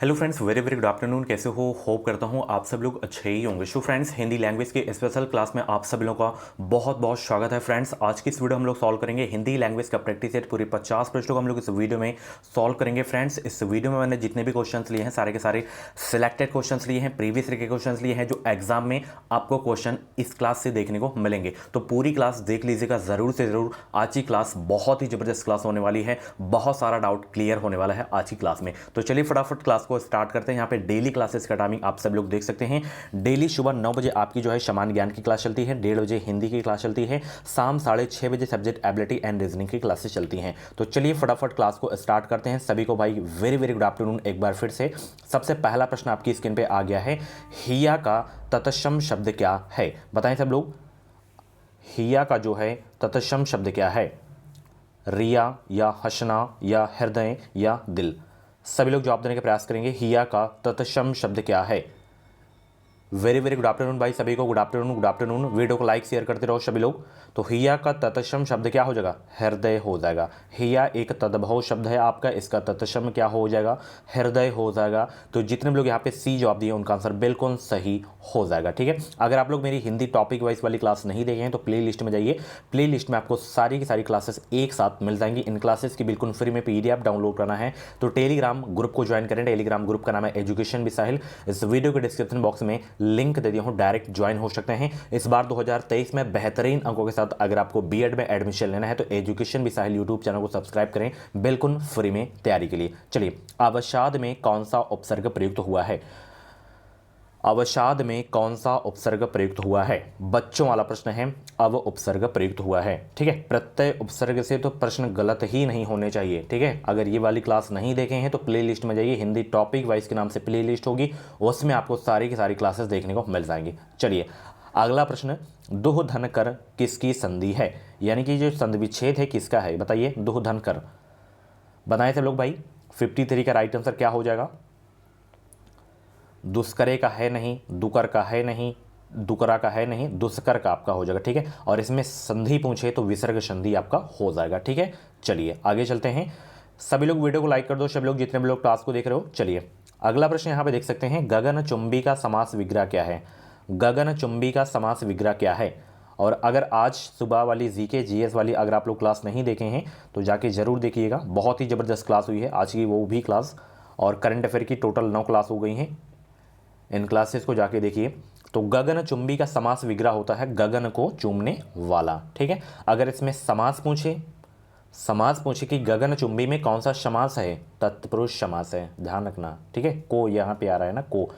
Hello friends, very very good afternoon. कैसे हो? Hope करता हूँ आप सब लोग अच्छे ही होंगे। सो फ्रेंड्स, हिंदी लैंग्वेज के स्पेशल क्लास में आप सभी लोगों का बहुत बहुत स्वागत है। फ्रेंड्स, आज की इस वीडियो हम लोग सॉल्व करेंगे हिंदी लैंग्वेज का प्रैक्टिस सेट। पूरे 50 प्रश्नों को हम लोग इस वीडियो में सॉल्व करेंगे। फ्रेंड्स, इस वीडियो में मैंने जितने भी क्वेश्चन लिए हैं सारे के सारे सिलेक्टेड क्वेश्चन लिए हैं, प्रीवियस ईयर के क्वेश्चन लिए हैं जो एग्जाम में आपको क्वेश्चन इस क्लास से देखने को मिलेंगे। तो पूरी क्लास देख लीजिएगा जरूर से जरूर। आज की क्लास बहुत ही जबरदस्त क्लास होने वाली है, बहुत सारा डाउट क्लियर होने वाला है आज की क्लास में। तो चलिए फटाफट क्लास को स्टार्ट करते हैं। यहाँ पे डेली क्लासेस का टाइमिंग आप सब लोग देख सकते हैं। डेली सुबह 9 बजे आपकी जो है सामान्य ज्ञान की क्लास चलती है, 1:30 बजे हिंदी की क्लास चलती है, शाम 6:30 बजे सब्जेक्ट एबिलिटी एंड रीजनिंग की क्लासेस चलती हैं। तो चलिए फटाफट क्लास को स्टार्ट करते हैं। सभी को भाई वेरी वेरी गुड आफ्टरनून एक बार फिर से। सबसे पहला प्रश्न आपकी स्क्रीन पे आ गया है, हिया का तत्सम शब्द क्या है? बताएं सब लोग, हिया का जो है तत्सम शब्द क्या है? रिया या हंसना या हृदय या दिल? सभी लोग जवाब देने का प्रयास करेंगे। हिया का तत्सम शब्द क्या है? वेरी वेरी गुड आफ्टरनून भाई सभी को। Good afternoon, good afternoon. Video को लाइक शेयर करते रहो सभी लोग। तो हिया का तत्सम शब्द क्या हो जाएगा? हृदय हो जाएगा। हिया एक तद्भव शब्द है आपका, इसका तत्सम क्या हो जाएगा? हृदय हो जाएगा। तो जितने भी लोग यहाँ पे सी जवाब दिए उनका आंसर बिल्कुल सही हो जाएगा। ठीक है, अगर आप लोग मेरी हिंदी टॉपिक वाइज वाली क्लास नहीं देखे हैं तो प्ले लिस्ट में जाइए। प्ले लिस्ट में आपको सारी की सारी क्लासेस एक साथ मिल जाएंगी। इन क्लासेस की बिल्कुल फ्री में PDF डाउनलोड करना है तो टेलीग्राम ग्रुप को ज्वाइन करें। टेलीग्राम ग्रुप का नाम है एजुकेशन विद साहिल। इस वीडियो के डिस्क्रिप्शन बॉक्स में लिंक दे दिया हूं, डायरेक्ट ज्वाइन हो सकते हैं। इस बार 2023 में बेहतरीन अंकों के साथ अगर आपको बीएड में एडमिशन लेना है तो education with Sahil YouTube channel को सब्सक्राइब करें बिल्कुल फ्री में तैयारी के लिए। चलिए, अवसाद में कौन सा उपसर्ग प्रयुक्त हुआ है? अवसाद में कौन सा उपसर्ग प्रयुक्त हुआ है? बच्चों वाला प्रश्न है, अव उपसर्ग प्रयुक्त हुआ है। ठीक है, प्रत्यय उपसर्ग से तो प्रश्न गलत ही नहीं होने चाहिए। ठीक है, अगर ये वाली क्लास नहीं देखे हैं तो प्ले लिस्ट में जाइए, हिंदी टॉपिक वाइज के नाम से प्ले लिस्ट होगी, उसमें आपको सारी की सारी क्लासेस देखने को मिल जाएंगी। चलिए, अगला प्रश्न, दुह धन कर किसकी संधि है? यानी कि जो संधि विच्छेद है किसका है? बताइए, दुह धन कर। बताएं सब लोग भाई, 53 का राइट आंसर क्या हो जाएगा? दुष्करे का है नहीं, दुकर का है नहीं, दुकरा का है नहीं, दुष्कर का आपका हो जाएगा। ठीक है, और इसमें संधि पूछे तो विसर्ग संधि आपका हो जाएगा। ठीक है, चलिए आगे चलते हैं। सभी लोग वीडियो को लाइक कर दो, सभी लोग जितने भी लोग क्लास को देख रहे हो। चलिए, अगला प्रश्न यहाँ पे देख सकते हैं, गगन चुंबी का समास विग्रह क्या है? गगन चुंबी का समास विग्रह क्या है? और अगर आज सुबह वाली जीके जीएस वाली अगर आप लोग क्लास नहीं देखे हैं तो जाके जरूर देखिएगा, बहुत ही ज़बरदस्त क्लास हुई है आज की वो भी क्लास। और करंट अफेयर की टोटल 9 क्लास हो गई हैं, इन क्लासेस को जाके देखिए। तो गगन चुंबी का समास विग्रह होता है गगन को चूमने वाला। ठीक है, अगर इसमें समास पूछे कि गगन चुंबी में कौन सा समास है? तत्पुरुष समास है, ध्यान रखना। ठीक है, को यहाँ पे आ रहा है ना, को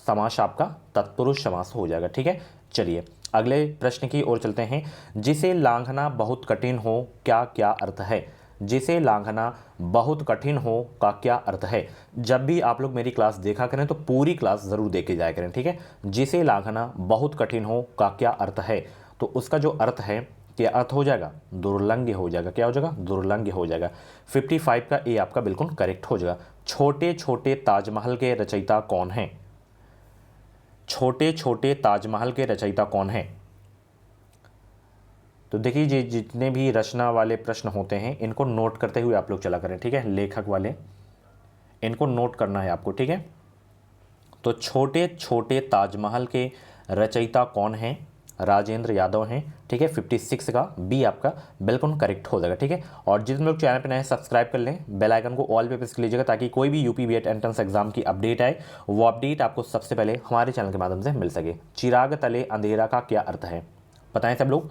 समास आपका तत्पुरुष समास हो जाएगा। ठीक है, चलिए अगले प्रश्न की ओर चलते हैं। जिसे लांघना बहुत कठिन हो क्या क्या अर्थ है? जिसे लांघना बहुत कठिन हो का क्या अर्थ है? जब भी आप लोग मेरी क्लास देखा करें तो पूरी क्लास जरूर देखे जाया करें। ठीक है, जिसे लांघना बहुत कठिन हो का क्या अर्थ है? तो उसका जो अर्थ है, क्या अर्थ हो जाएगा? दुर्लंघ्य हो जाएगा। क्या हो जाएगा? दुर्लंघ्य हो जाएगा। 55 का ए आपका बिल्कुल करेक्ट हो जाएगा। छोटे छोटे ताजमहल के रचयिता कौन है? छोटे छोटे ताजमहल के रचयिता कौन है? तो देखिए, जितने भी रचना वाले प्रश्न होते हैं इनको नोट करते हुए आप लोग चला करें। ठीक है, लेखक वाले इनको नोट करना है आपको। ठीक है, तो छोटे छोटे ताजमहल के रचयिता कौन है? राजेंद्र यादव हैं। ठीक है, 56 का बी आपका बिल्कुल करेक्ट हो जाएगा। ठीक है, और जितने लोग चैनल पे नए सब्सक्राइब कर लें, बेल आइकन को ऑल पे प्रेस कर लीजिएगा ताकि कोई भी यूपी बीएड एंट्रेंस एग्जाम की अपडेट आए वो अपडेट आपको सबसे पहले हमारे चैनल के माध्यम से मिल सके। चिराग तले अंधेरा का क्या अर्थ है? बताएं सब लोग,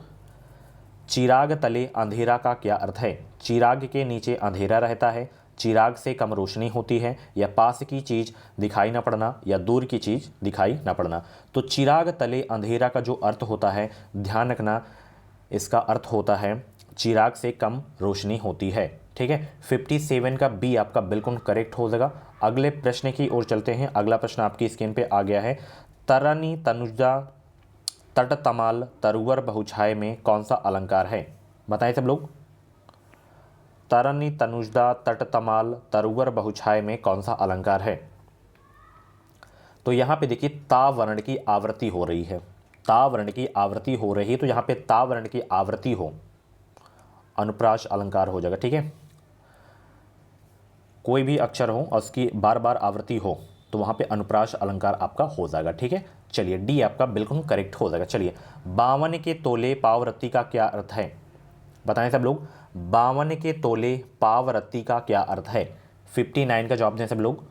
चिराग तले अंधेरा का क्या अर्थ है? चिराग के नीचे अंधेरा रहता है, चिराग से कम रोशनी होती है, या पास की चीज़ दिखाई ना पड़ना, या दूर की चीज़ दिखाई ना पड़ना। तो चिराग तले अंधेरा का जो अर्थ होता है, ध्यान रखना, इसका अर्थ होता है चिराग से कम रोशनी होती है। ठीक है, 57 का बी आपका बिल्कुल करेक्ट हो जाएगा। अगले प्रश्न की ओर चलते हैं। अगला प्रश्न आपकी स्क्रीन पे आ गया है, तरनी तनुजा तट तमाल तरुवर बहुछाय में कौन सा अलंकार है? बताएं सब लोग, तरनी तनुजदा तट तमाल तरुवर बहुछाय में कौन सा अलंकार है? तो यहां पे देखिए, ता वर्ण की आवृत्ति हो रही है, ता वर्ण की आवृत्ति हो रही है, तो यहां पे ता वर्ण की आवृत्ति हो, अनुप्रास अलंकार हो जाएगा। ठीक है, कोई भी अक्षर हो और उसकी बार बार आवृत्ति हो तो वहाँ पे अनुप्रास अलंकार आपका हो जाएगा। ठीक है, चलिए डी आपका बिल्कुल करेक्ट हो जाएगा। चलिए 52 के तोले पावरत्ती का क्या अर्थ है, बताएं सब लोग। 52 के तोले पावरत्ती का क्या अर्थ है? 59 का जवाब दें सब लोग।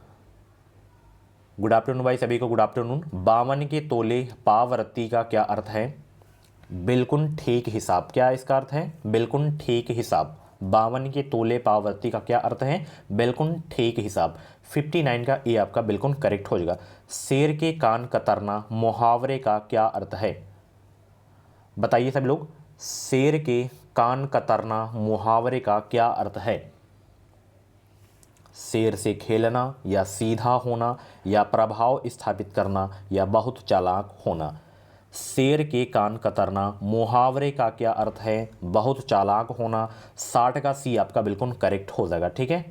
गुड आफ्टरनून भाई, सभी को गुड आफ्टरनून। 52 के तोले पावरत्ती का क्या अर्थ है? बिल्कुल ठीक हिसाब। क्या इसका अर्थ है? बिल्कुल ठीक हिसाब। 52 के तोले पावरत्ती का क्या अर्थ है? बिल्कुल ठीक हिसाब। 59 का ए आपका बिल्कुल करेक्ट हो जाएगा। शेर के कान कतरना मुहावरे का क्या अर्थ है? बताइए सब लोग, शेर के कान कतरना मुहावरे का क्या अर्थ है? शेर से खेलना, या सीधा होना, या प्रभाव स्थापित करना, या बहुत चालाक होना। शेर के कान कतरना मुहावरे का क्या अर्थ है? बहुत चालाक होना। 60 का सी आपका बिल्कुल करेक्ट हो जाएगा। ठीक है,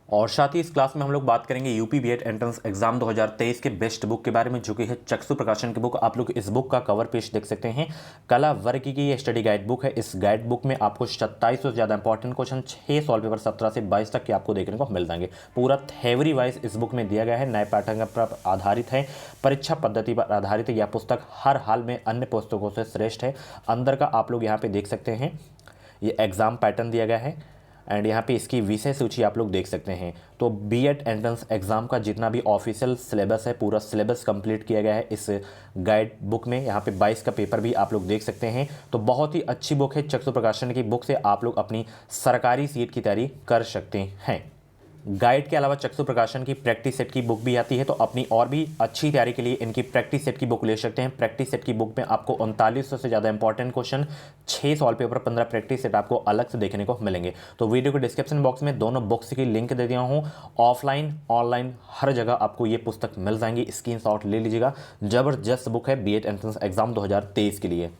और साथ ही इस क्लास में हम लोग बात करेंगे यूपी बीएड एंट्रेंस एग्जाम 2023 के बेस्ट बुक के बारे में, जो कि है चक्षु प्रकाशन की बुक। आप लोग इस बुक का कवर पेज देख सकते हैं। कला वर्ग की ये स्टडी गाइड बुक है। इस गाइड बुक में आपको 2700 से ज़्यादा इंपॉर्टेंट क्वेश्चन 6 सॉल्व पेपर 17 से 22 तक के आपको देखने को मिल जाएंगे। पूरा थ्योरी वाइज इस बुक में दिया गया है, नए पैटर्न पर आधारित है, परीक्षा पद्धति पर आधारित है। यह पुस्तक हर हाल में अन्य पुस्तकों से श्रेष्ठ है। अंदर का आप लोग यहाँ पे देख सकते हैं, ये एग्जाम पैटर्न दिया गया है एंड यहाँ पे इसकी विषय सूची आप लोग देख सकते हैं। तो बीएड एंट्रेंस एग्जाम का जितना भी ऑफिशियल सिलेबस है, पूरा सिलेबस कंप्लीट किया गया है इस गाइड बुक में। यहाँ पे 22 का पेपर भी आप लोग देख सकते हैं। तो बहुत ही अच्छी बुक है। चक्षु प्रकाशन की बुक से आप लोग अपनी सरकारी सीट की तैयारी कर सकते हैं। गाइड के अलावा चक्षु प्रकाशन की प्रैक्टिस सेट की बुक भी आती है, तो अपनी और भी अच्छी तैयारी के लिए इनकी प्रैक्टिस सेट की बुक ले सकते हैं। प्रैक्टिस सेट की बुक में आपको 3900 से ज़्यादा important question, 6 solve paper, 15 practice set आपको अलग से देखने को मिलेंगे। तो वीडियो के डिस्क्रिप्शन बॉक्स में दोनों बुक्स की लिंक दे दिया हूँ। ऑफलाइन ऑनलाइन हर जगह आपको ये पुस्तक मिल जाएंगी, स्क्रीनशॉट ले लीजिएगा। जबरदस्त बुक है बीएड एंट्रेंस एग्जाम 2023 के लिए।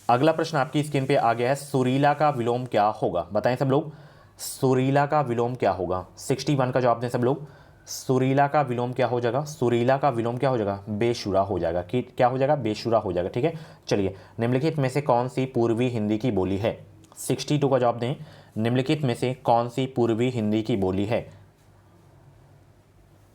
अगला प्रश्न आपकी स्क्रीन पे आ गया है, सुरीला का विलोम क्या होगा? बताएं सब लोग, सुरीला का विलोम क्या होगा? 61 का जवाब दें सब लोग। सुरीला का विलोम क्या हो जाएगा? सुरीला का विलोम क्या हो जाएगा? बेशुरा हो जाएगा। कि क्या हो जाएगा? बेशुरा हो जाएगा। ठीक है, चलिए निम्नलिखित में से कौन सी पूर्वी हिंदी की बोली है? 62 का जवाब दें। निम्नलिखित में से कौन सी पूर्वी हिंदी की बोली है?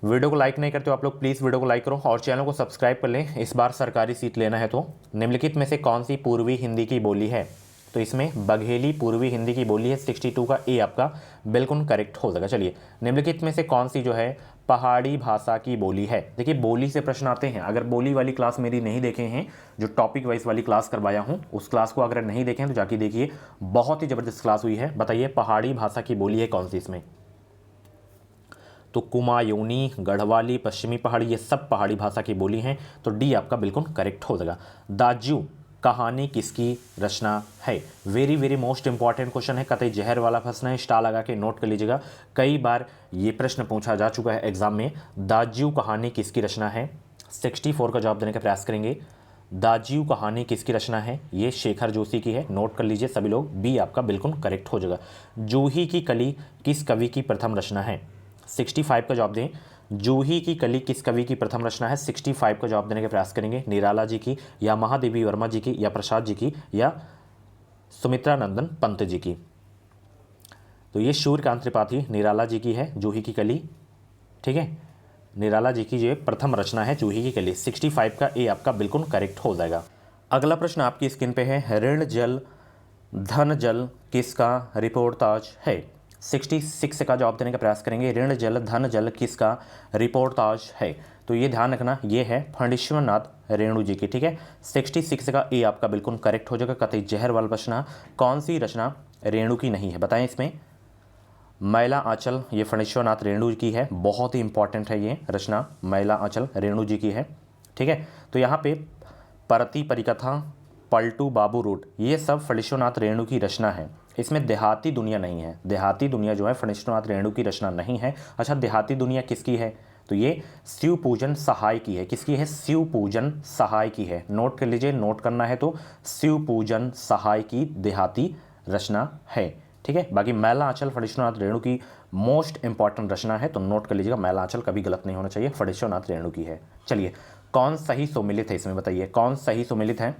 वीडियो को लाइक नहीं करते हो आप लोग, प्लीज़ वीडियो को लाइक करो और चैनल को सब्सक्राइब कर लें, इस बार सरकारी सीट लेना है। तो निम्नलिखित में से कौन सी पूर्वी हिंदी की बोली है? तो इसमें बघेली पूर्वी हिंदी की बोली है। 62 का ए आपका बिल्कुल करेक्ट हो जाएगा। चलिए निम्नलिखित में से कौन सी जो है पहाड़ी भाषा की बोली है? देखिए बोली से प्रश्न आते हैं। अगर बोली वाली क्लास मेरी नहीं देखे हैं, जो टॉपिक वाइज वाली क्लास करवाया हूँ, उस क्लास को अगर नहीं देखें तो जाके देखिए, बहुत ही ज़बरदस्त क्लास हुई है। बताइए पहाड़ी भाषा की बोली है कौन सी इसमें? तो कुमायूनी, गढ़वाली, पश्चिमी पहाड़ी, ये सब पहाड़ी भाषा की बोली हैं। तो डी आपका बिल्कुल करेक्ट हो जाएगा। दाजू कहानी किसकी रचना है? Very very most important question है। कतई जहर वाला प्रश्न है, स्टार लगा के नोट कर लीजिएगा। कई बार ये प्रश्न पूछा जा चुका है एग्जाम में। दाजू कहानी किसकी रचना है? 64 का जवाब देने का प्रयास करेंगे। दाजू कहानी किसकी रचना है? ये शेखर जोशी की है, नोट कर लीजिए सभी लोग। बी आपका बिल्कुल करेक्ट हो जाएगा। जूही की कली किस कवि की प्रथम रचना है? 65 का जवाब दें। जूही की कली किस कवि की प्रथम रचना है? 65 का जवाब देने का प्रयास करेंगे। निराला जी की, या महादेवी वर्मा जी की, या प्रसाद जी की, या सुमित्रा नंदन पंत जी की? तो ये सूर्यकांत त्रिपाठी निराला जी की है जूही की कली। ठीक है, निराला जी की ये प्रथम रचना है जूही की कली। 65 का ए आपका बिल्कुल करेक्ट हो जाएगा। अगला प्रश्न आपकी स्क्रीन पे है, ऋण जल धन जल किसका रिपोर्टाज है? 66 का जवाब देने का प्रयास करेंगे। ऋण जल धन जल किसका रिपोर्टाज है? तो ये ध्यान रखना, ये है फणीश्वरनाथ रेणु जी की। ठीक है, 66 का ए आपका बिल्कुल करेक्ट हो जाएगा। कतई जहर वाला प्रश्न, कौन सी रचना रेणु की नहीं है? बताएं इसमें। मैला आंचल ये फणीश्वरनाथ रेणु की है, बहुत ही इंपॉर्टेंट है ये रचना, मैला आंचल रेणु जी की है। ठीक है, तो यहाँ पे परती परिकथा, पलटू बाबू रूट, ये सब फणीश्वरनाथ रेणु की रचना है। इसमें देहाती दुनिया नहीं है। देहाती दुनिया जो है फणीश्वरनाथ रेणु की रचना नहीं है। अच्छा, देहाती दुनिया किसकी है? तो ये शिव पूजन सहाय की है। किसकी है? शिव पूजन सहाय की है। नोट कर लीजिए, नोट करना है तो शिव पूजन सहाय की देहाती रचना है। ठीक है, बाकी मैला आंचल फणीश्वरनाथ रेणु की मोस्ट इंपॉर्टेंट रचना है, तो नोट कर लीजिएगा, मैला आंचल कभी गलत नहीं होना चाहिए, फणीश्वरनाथ रेणु की है। चलिए कौन सही सुमेलित है इसमें? बताइए कौन सही सुमेलित है?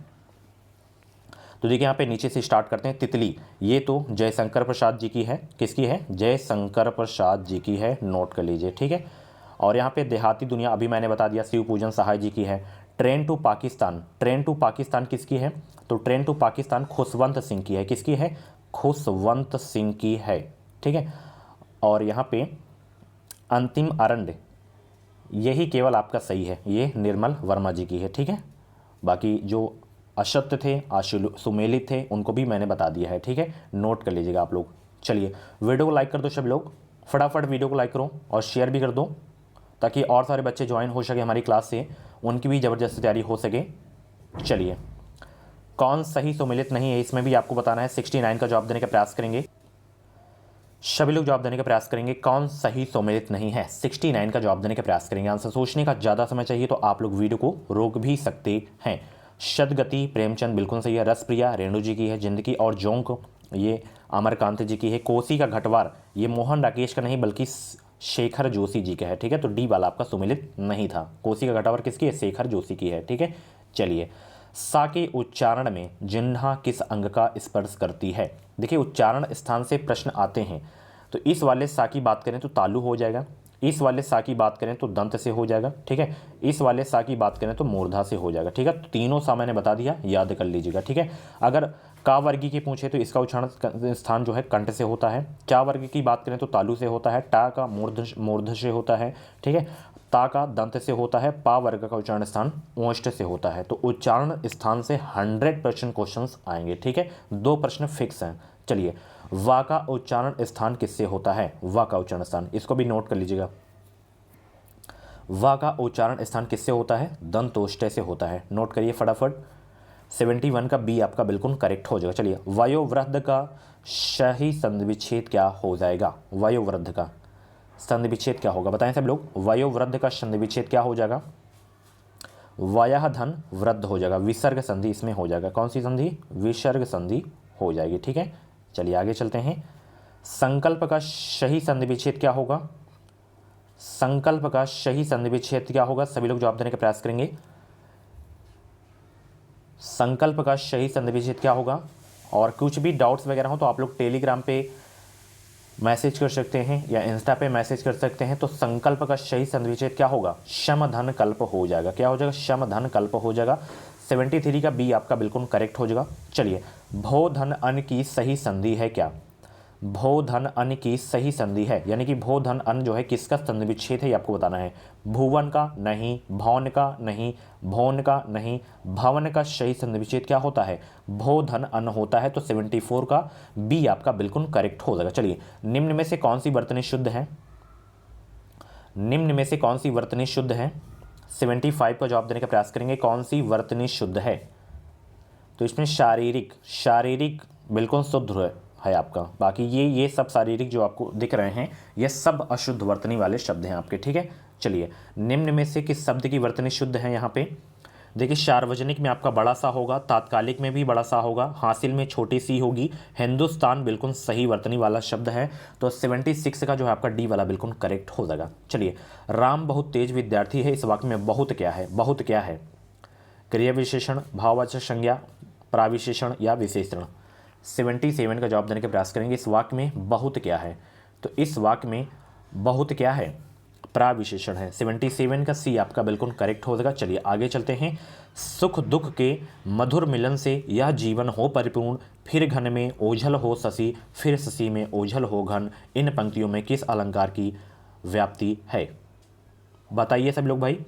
तो देखिए यहाँ पे नीचे से स्टार्ट करते हैं। तितली, ये तो जयशंकर प्रसाद जी की है। किसकी है? जयशंकर प्रसाद जी की है, नोट कर लीजिए, ठीक है। और यहाँ पे देहाती दुनिया अभी मैंने बता दिया, शिव पूजन सहाय जी की है। Train to Pakistan, train to Pakistan किसकी है? तो ट्रेन टू पाकिस्तान खुशवंत सिंह की है। किसकी है? खुशवंत सिंह की है, ठीक है। और यहाँ पे अंतिम अरण्य, यही केवल आपका सही है, ये निर्मल वर्मा जी की है, ठीक है। बाकी जो अशक्त थे, सुमेलित थे, उनको भी मैंने बता दिया है, ठीक है। नोट कर लीजिएगा आप लोग। चलिए वीडियो को लाइक कर दो सब लोग, फटाफट वीडियो को लाइक करो और शेयर भी कर दो, ताकि और सारे बच्चे ज्वाइन हो सके हमारी क्लास से, उनकी भी ज़बरदस्त तैयारी हो सके। चलिए, कौन सही सुमेलित नहीं है इसमें भी आपको बताना है। 69 का जवाब देने का प्रयास करेंगे, सभी लोग जवाब देने का प्रयास करेंगे। कौन सही सम्मिलित नहीं है? 69 का जवाब देने का प्रयास करेंगे। आंसर सोचने का ज़्यादा समय चाहिए तो आप लोग वीडियो को रोक भी सकते हैं। शतगति प्रेमचंद बिल्कुल सही है। रसप्रिया रेणु जी की है। जिंदगी और जोंक ये अमरकांत जी की है। कोसी का घटवार ये मोहन राकेश का नहीं बल्कि शेखर जोशी जी का है, ठीक है। तो डी वाला आपका सुमेलित नहीं था। कोसी का घटवार किसकी है? शेखर जोशी की है, ठीक है। चलिए, सा के उच्चारण में जिह्वा किस अंग का स्पर्श करती है? देखिए उच्चारण स्थान से प्रश्न आते हैं, तो इस वाले सा की बात करें तो तालु हो जाएगा, इस वाले सा की बात करें तो दंत से हो जाएगा, ठीक है। इस वाले सा की बात करें तो मूर्धा से हो जाएगा, ठीक है। तो तीनों सा मैंने बता दिया, याद कर लीजिएगा, ठीक है। अगर का वर्गी की पूछे तो इसका उच्चारण स्थान जो है कंठ से होता है। चा वर्ग की बात करें तो तालु से होता है। टा का मूर्ध से होता है, ठीक है। ता का दंत से होता है। पा वर्ग का उच्चारण स्थान ओष्ठ से होता है। तो उच्चारण स्थान से 100% क्वेश्चन आएंगे, ठीक है। 2 प्रश्न फिक्स हैं। चलिए, वा का उच्चारण स्थान किससे होता है? वा का उच्चारण स्थान, इसको भी नोट कर लीजिएगा। वा का उच्चारण स्थान किससे होता है? दंतोष्ठ से होता है। नोट करिए फटाफट। 71 का बी आपका बिल्कुल करेक्ट हो जाएगा। चलिए, वयोवृद्ध का सही संधि विच्छेद क्या हो जाएगा? वयोवृद्ध का संधि विच्छेद क्या होगा? बताएं सब लोग। वयोवृद्ध का संधि विच्छेद क्या हो जाएगा? वयः धन वृद्ध हो जाएगा। विसर्ग संधि इसमें हो जाएगा। कौन सी संधि? विसर्ग संधि हो जाएगी, ठीक है। चलिए आगे चलते हैं। संकल्प का सही संधि विच्छेद क्या होगा? संकल्प का सही संधि विच्छेद क्या होगा? सभी लोग जवाब देने का प्रयास करेंगे। संकल्प का सही संधि विच्छेद क्या होगा? और कुछ भी डाउट्स वगैरह हो तो आप लोग टेलीग्राम पे मैसेज कर सकते हैं या इंस्टा पे मैसेज कर सकते हैं। तो संकल्प का सही संधि विच्छेद क्या होगा? शम धन कल्प हो जाएगा। क्या हो जाएगा? शम धन कल्प हो जाएगा। 73 का बी आपका बिल्कुल करेक्ट हो जाएगा। चलिए, भो धन अन की सही संधि है क्या? भो धन अन की सही संधि है, यानी कि भो धन अन जो है किसका संधि विच्छेद है ये आपको बताना है। भुवन का नहीं, भौन का नहीं, भौन का नहीं, भवन का सही संधि विच्छेद क्या होता है? भो धन अन होता है। तो 74 का बी आपका बिल्कुल करेक्ट हो जाएगा। चलिए, निम्न में से कौन सी वर्तनी शुद्ध है? निम्न में से कौन सी वर्तनी शुद्ध है? 75 का जवाब देने का प्रयास करेंगे। कौन सी वर्तनी शुद्ध है? तो इसमें शारीरिक बिल्कुल शुद्ध है आपका। बाकी ये सब शारीरिक जो आपको दिख रहे हैं ये सब अशुद्ध वर्तनी वाले शब्द हैं आपके, ठीक है। चलिए, निम्न में से किस शब्द की वर्तनी शुद्ध है? यहाँ पे देखिए, सार्वजनिक में आपका बड़ा सा होगा, तात्कालिक में भी बड़ा सा होगा, हासिल में छोटी सी होगी, हिंदुस्तान बिल्कुल सही वर्तनी वाला शब्द है। तो 76 का जो है आपका डी वाला बिल्कुल करेक्ट हो जाएगा। चलिए, राम बहुत तेज विद्यार्थी है, इस वाक्य में बहुत क्या है? बहुत क्या है? क्रिया विशेषण, भाववाचक संज्ञा, प्राविशेषण या विशेषण? 77 का जवाब देने का प्रयास करेंगे। इस वाक्य में बहुत क्या है? तो इस वाक्य में बहुत क्या है? प्राविशेषण है। 77 का सी आपका बिल्कुल करेक्ट हो जाएगा। चलिए आगे चलते हैं। सुख दुख के मधुर मिलन से यह जीवन हो परिपूर्ण, फिर घन में ओझल हो शशि, फिर शशि में ओझल हो घन। इन पंक्तियों में किस अलंकार की व्याप्ति है? बताइए सब लोग भाई,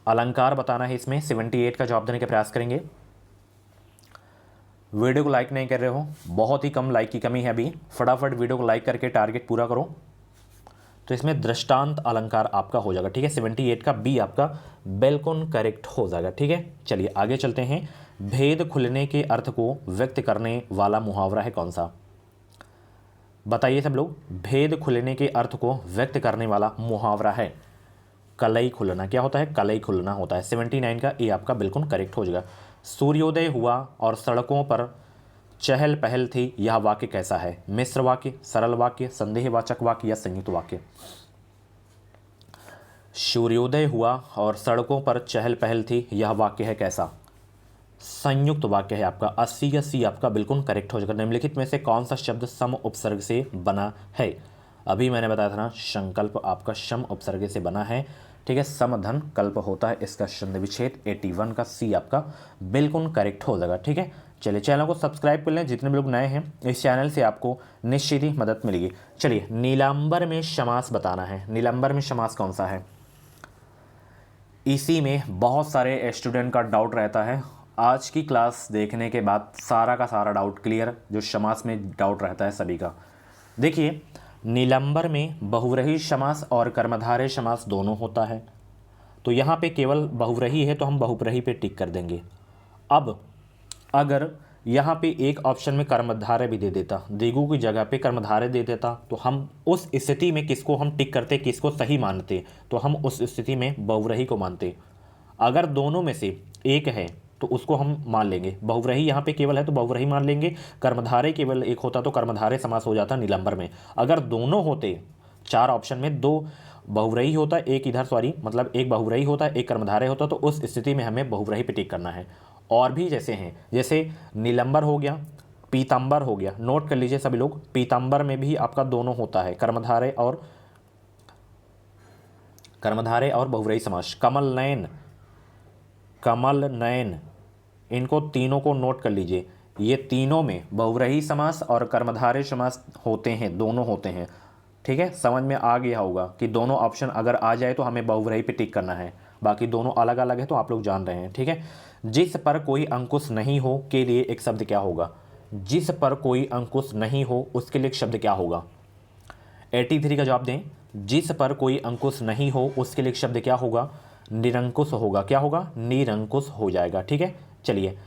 अलंकार बताना है इसमें। 78 का जवाब देने का प्रयास करेंगे। वीडियो को लाइक नहीं कर रहे हो, बहुत ही कम लाइक की कमी है अभी, फटाफट वीडियो को लाइक करके टारगेट पूरा करो। तो इसमें दृष्टांत अलंकार आपका हो जाएगा, ठीक है। 78 का बी आपका बिल्कुल करेक्ट हो जाएगा, ठीक है। चलिए आगे चलते हैं। भेद खुलने के अर्थ को व्यक्त करने वाला मुहावरा है कौन सा? बताइए सब लोग। भेद खुलने के अर्थ को व्यक्त करने वाला मुहावरा है कलई खुलना। क्या होता है? कलई खुलना होता है। 79 का ए आपका बिल्कुल करेक्ट हो जाएगा। सूर्योदय हुआ और सड़कों पर चहल पहल थी, यह वाक्य कैसा है? मिश्र वाक्य, सरल वाक्य, संदेहवाचक वाक्य या संयुक्त वाक्य? सूर्योदय हुआ और सड़कों पर चहल पहल थी, यह वाक्य है कैसा? संयुक्त वाक्य है आपका। 80 का सी आपका बिल्कुल करेक्ट हो जाएगा। निम्नलिखित में से कौन सा शब्द सम उपसर्ग से बना है? अभी मैंने बताया था ना, संकल्प आपका सम उपसर्ग से बना है, ठीक है। समधन कल्प होता है इसका संधि विच्छेद। 81 का सी आपका बिल्कुल करेक्ट हो जाएगा, ठीक है। चलिए चैनल को सब्सक्राइब कर लें, जितने भी लोग नए हैं इस चैनल से आपको निश्चित ही मदद मिलेगी। चलिए, नीलांबर में समास बताना है। नीलांबर में समास कौन सा है? इसी में बहुत सारे स्टूडेंट का डाउट रहता है। आज की क्लास देखने के बाद सारा का सारा डाउट क्लियर, जो समास में डाउट रहता है सभी का। देखिए, नीलांबर में बहुव्रीहि समास और कर्मधारय समास दोनों होता है, तो यहाँ पे केवल बहुव्रीहि है तो हम बहुव्रीहि पे टिक कर देंगे। अब अगर यहाँ पे एक ऑप्शन में कर्मधारय भी दे देता, देगू की जगह पे कर्मधारय दे देता, तो हम उस स्थिति में किसको हम टिक करते, किसको सही मानते? तो हम उस स्थिति में बहुव्रीहि को मानते। अगर दोनों में से एक है तो उसको हम मान लेंगे। बहुव्रीहि यहाँ पे केवल है तो बहुव्रीहि मान लेंगे। कर्मधारय केवल एक होता तो कर्मधारय समास हो जाता नीलांबर में। अगर दोनों होते, 4 ऑप्शन में 2 बहुव्रीहि होता, एक इधर सॉरी मतलब एक बहुव्रीहि होता, एक कर्मधारय होता, तो उस स्थिति में हमें बहुव्रीहि पे टिक करना है। और भी जैसे हैं, जैसे नीलंबर हो गया, पीतांबर हो गया। नोट कर लीजिए सभी लोग, पीतांबर में भी आपका दोनों होता है, कर्मधारय और बहुव्रीहि समास। कमल नयन, इनको तीनों को नोट कर लीजिए। ये तीनों में बहुव्रीहि समास और कर्मधारय समास होते हैं, दोनों होते हैं, ठीक है। समझ में आ गया होगा कि दोनों ऑप्शन अगर आ जाए तो हमें बहुव्रीहि पे टिक करना है। बाकी दोनों अलग अलग है तो आप लोग जान रहे हैं, ठीक है। जिस पर कोई अंकुश नहीं हो के लिए एक शब्द क्या होगा? जिस पर कोई अंकुश नहीं हो उसके लिए एक शब्द क्या होगा? 83 का जवाब दें। जिस पर कोई अंकुश नहीं हो उसके लिए एक शब्द क्या होगा? निरंकुश होगा। क्या होगा? निरंकुश हो जाएगा, ठीक है। चलिए,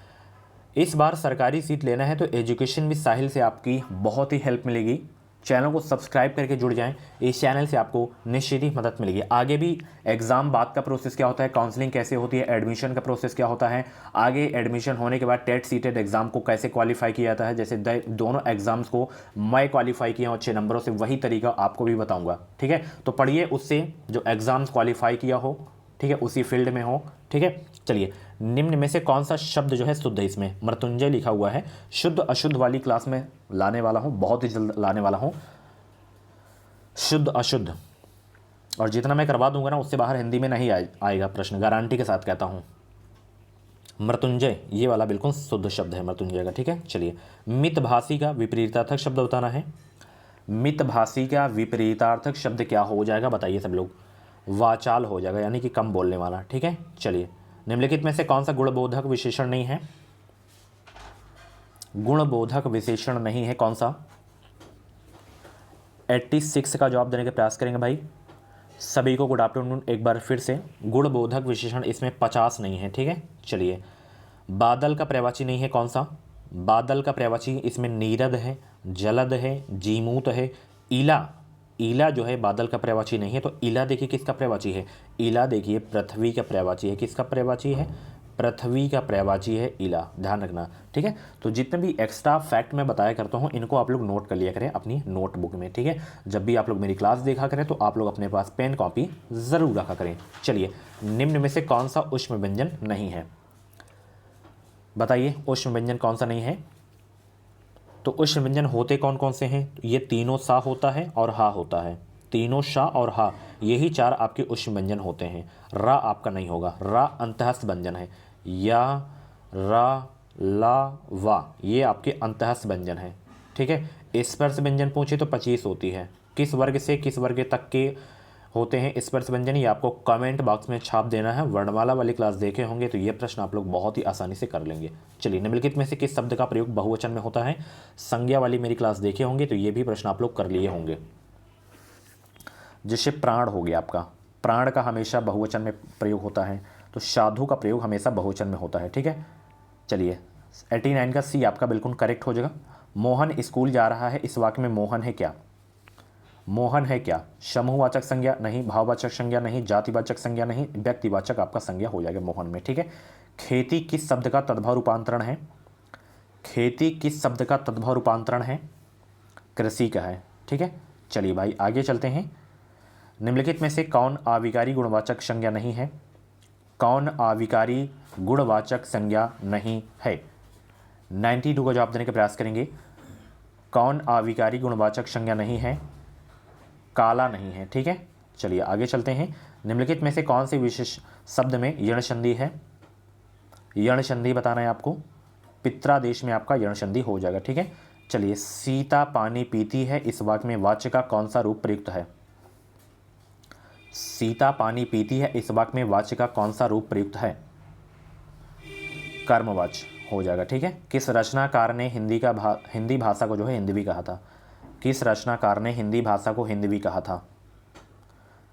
इस बार सरकारी सीट लेना है तो एजुकेशन विद साहिल से आपकी बहुत ही हेल्प मिलेगी। चैनल को सब्सक्राइब करके जुड़ जाएं, इस चैनल से आपको निश्चित ही मदद मिलेगी। आगे भी एग्जाम बाद का प्रोसेस क्या होता है, काउंसलिंग कैसे होती है, एडमिशन का प्रोसेस क्या होता है, आगे एडमिशन होने के बाद टेट सीटेड एग्जाम को कैसे क्वालिफाई किया जाता है, जैसे दोनों एग्जाम्स को मैं क्वालिफाई किया हूँ अच्छे नंबरों से, वही तरीका आपको भी बताऊँगा, ठीक है। तो पढ़िए उससे जो एग्जाम्स क्वालिफाई किया हो, ठीक है, उसी फील्ड में हो, ठीक है। चलिए, निम्न में से कौन सा शब्द जो है शुद्ध है? इसमें मृत्युंजय लिखा हुआ है। शुद्ध अशुद्ध वाली क्लास में लाने वाला हूं, बहुत ही जल्द लाने वाला हूं, शुद्ध अशुद्ध। और जितना मैं करवा दूंगा ना उससे बाहर हिंदी में नहीं आएगा प्रश्न, गारंटी के साथ कहता हूं। मृत्युंजय ये वाला बिल्कुल शुद्ध शब्द है मृत्युंजय का, ठीक है। चलिए, मितभाषी का विपरीतार्थक शब्द बताना है। मितभाषी का विपरीतार्थक शब्द क्या हो जाएगा बताइए सब लोग? वाचाल हो जाएगा, यानी कि कम बोलने वाला, ठीक है। चलिए, निम्नलिखित में से कौन सा गुणबोधक विशेषण नहीं है? गुणबोधक विशेषण नहीं है कौन सा? 86 का जवाब देने का प्रयास करेंगे भाई। सभी को गुड आफ्टरनून एक बार फिर से। गुणबोधक विशेषण इसमें 50 नहीं है, ठीक है। चलिए, बादल का पर्यायवाची नहीं है कौन सा? बादल का पर्यायवाची इसमें नीरद है, जलद है, जीमूत है, ईला। ईला जो है बादल का पर्यायवाची नहीं है, तो ईला देखिए किसका पर्यायवाची है? ईला देखिए पृथ्वी का पर्यायवाची है। किसका पर्यायवाची है? पृथ्वी का पर्यायवाची है ईला, ध्यान रखना, ठीक है। तो जितने भी एक्स्ट्रा फैक्ट मैं बताया करता हूँ इनको आप लोग नोट कर लिया करें अपनी नोटबुक में, ठीक है। जब भी आप लोग मेरी क्लास देखा करें तो आप लोग अपने पास पेन कॉपी ज़रूर रखा करें। चलिए, निम्न में से कौन सा ऊष्म व्यंजन नहीं है? बताइए, ऊष्म व्यंजन कौन सा नहीं है? तो ऊष्म व्यंजन होते कौन कौन से हैं? ये तीनों सा होता है और हा होता है। तीनों शा और हा, यही 4 आपके ऊष्म व्यंजन होते हैं। रा आपका नहीं होगा, रा अंतःस्थ व्यंजन है। या, रा, ला, वा, ये आपके अंतःस्थ व्यंजन है, ठीक है। स्पर्श व्यंजन पूछे तो 25 होती है। किस वर्ग से किस वर्ग तक के होते हैं स्पर्श व्यंजन, ये आपको कमेंट बॉक्स में छाप देना है। वर्णमाला वाली क्लास देखे होंगे तो ये प्रश्न आप लोग बहुत ही आसानी से कर लेंगे। चलिए, निम्नलिखित में से किस शब्द का प्रयोग बहुवचन में होता है? संज्ञा वाली मेरी क्लास देखे होंगे तो ये भी प्रश्न आप लोग कर लिए होंगे। जैसे प्राण हो गया आपका, प्राण का हमेशा बहुवचन में प्रयोग होता है, तो साधु का प्रयोग हमेशा बहुवचन में होता है, ठीक है। चलिए, 89 का सी आपका बिल्कुल करेक्ट हो जाएगा। मोहन स्कूल जा रहा है, इस वाक्य में मोहन है क्या? मोहन है क्या? समूहवाचक संज्ञा नहीं, भाववाचक संज्ञा नहीं, जातिवाचक संज्ञा नहीं, व्यक्तिवाचक आपका संज्ञा हो जाएगा मोहन में, ठीक है। खेती किस शब्द का तद्भव रूपांतरण है? खेती किस शब्द का तद्भव रूपांतरण है? कृषि का है, ठीक है। चलिए भाई आगे चलते हैं। निम्नलिखित में से कौन अविकारी गुणवाचक संज्ञा नहीं है? कौन अविकारी गुणवाचक संज्ञा नहीं है? 92 का जवाब देने का प्रयास करेंगे। कौन अविकारी गुणवाचक संज्ञा नहीं है? काला नहीं है। ठीक है, चलिए आगे चलते हैं। निम्नलिखित में से कौन से विशेष शब्द में यण संधि है? यण संधि बताना है आपको। पित्रादेश में आपका यण संधि हो जाएगा। ठीक है, चलिए सीता पानी पीती है, इस वाक्य में वाच्य का कौन सा रूप प्रयुक्त है? सीता पानी पीती है, इस वाक्य में वाच्य का कौन सा रूप प्रयुक्त है? कर्मवाच्य हो जाएगा। ठीक है, किस रचनाकार ने हिंदी भाषा को जो है हिंदवी कहा था? किस रचनाकार ने हिंदी भाषा को हिंदवी कहा था?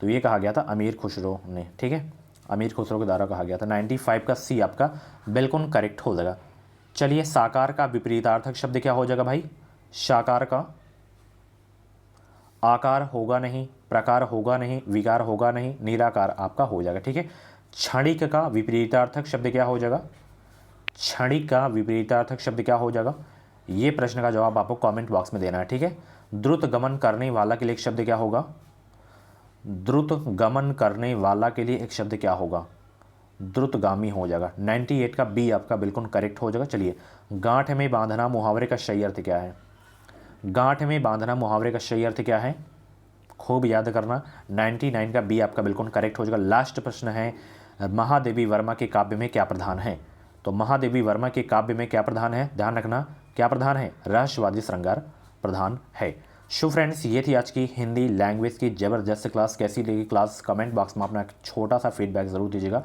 तो ये कहा गया था अमीर खुसरो ने। ठीक है, अमीर खुसरो के द्वारा कहा गया था। 95 का सी आपका बिल्कुल करेक्ट हो जाएगा। चलिए साकार का विपरीतार्थक शब्द क्या हो जाएगा भाई? साकार का आकार होगा नहीं, प्रकार होगा नहीं, विकार होगा नहीं, निराकार आपका हो जाएगा। ठीक है, क्षणिक का विपरीतार्थक शब्द क्या हो जाएगा? क्षणिक का विपरीतार्थक शब्द क्या हो जाएगा? ये प्रश्न का जवाब आपको कमेंट बॉक्स में देना है। ठीक है, द्रुत गमन करने वाला के लिए एक शब्द क्या होगा? द्रुत गमन करने वाला के लिए एक शब्द क्या होगा? द्रुतगामी हो जाएगा। 98 का बी आपका बिल्कुल करेक्ट हो जाएगा। चलिए गांठ में बांधना मुहावरे का सही अर्थ क्या है? गांठ में बांधना मुहावरे का सही अर्थ क्या है? खूब याद करना। 99 का बी आपका बिल्कुल करेक्ट हो जाएगा। लास्ट प्रश्न है, महादेवी वर्मा के काव्य में क्या प्रधान है? तो महादेवी वर्मा के काव्य में क्या प्रधान है? ध्यान रखना, क्या प्रधान है? रहस्यवादी श्रृंगार प्रधान है। सो फ्रेंड्स, ये थी आज की हिंदी लैंग्वेज की ज़बरदस्त क्लास। कैसी लगी क्लास? कमेंट बॉक्स में अपना एक छोटा सा फीडबैक ज़रूर दीजिएगा।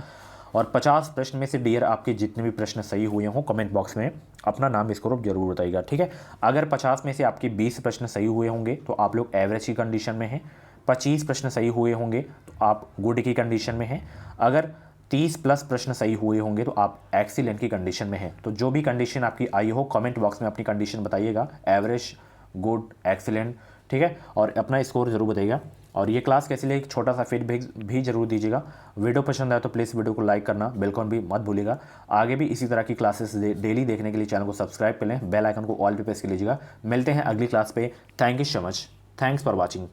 और 50 प्रश्न में से डियर आपके जितने भी प्रश्न सही हुए हों, कमेंट बॉक्स में अपना नाम स्कोर जरूर बताइएगा। ठीक है, अगर 50 में से आपके 20 प्रश्न सही हुए होंगे तो आप लोग एवरेज की कंडीशन में हैं। 25 प्रश्न सही हुए होंगे तो आप गुड की कंडीशन में हैं। अगर 30 प्लस प्रश्न सही हुए होंगे तो आप एक्सीलेंट की कंडीशन में हैं। तो जो भी कंडीशन आपकी आई हो, कमेंट बॉक्स में अपनी कंडीशन बताइएगा, एवरेज, गुड, एक्सीलेंट। ठीक है, और अपना स्कोर जरूर बताइएगा। और ये क्लास कैसी लगी एक छोटा सा फीडबैक भी जरूर दीजिएगा। वीडियो पसंद आए तो प्लीज़ वीडियो को लाइक करना बिल्कुल भी मत भूलिएगा। आगे भी इसी तरह की क्लासेस डेली देखने के लिए चैनल को सब्सक्राइब कर लें, बेल आइकन को ऑल पे प्रेस कर लीजिएगा। मिलते हैं अगली क्लास पे। Thank you so much, thanks for watching.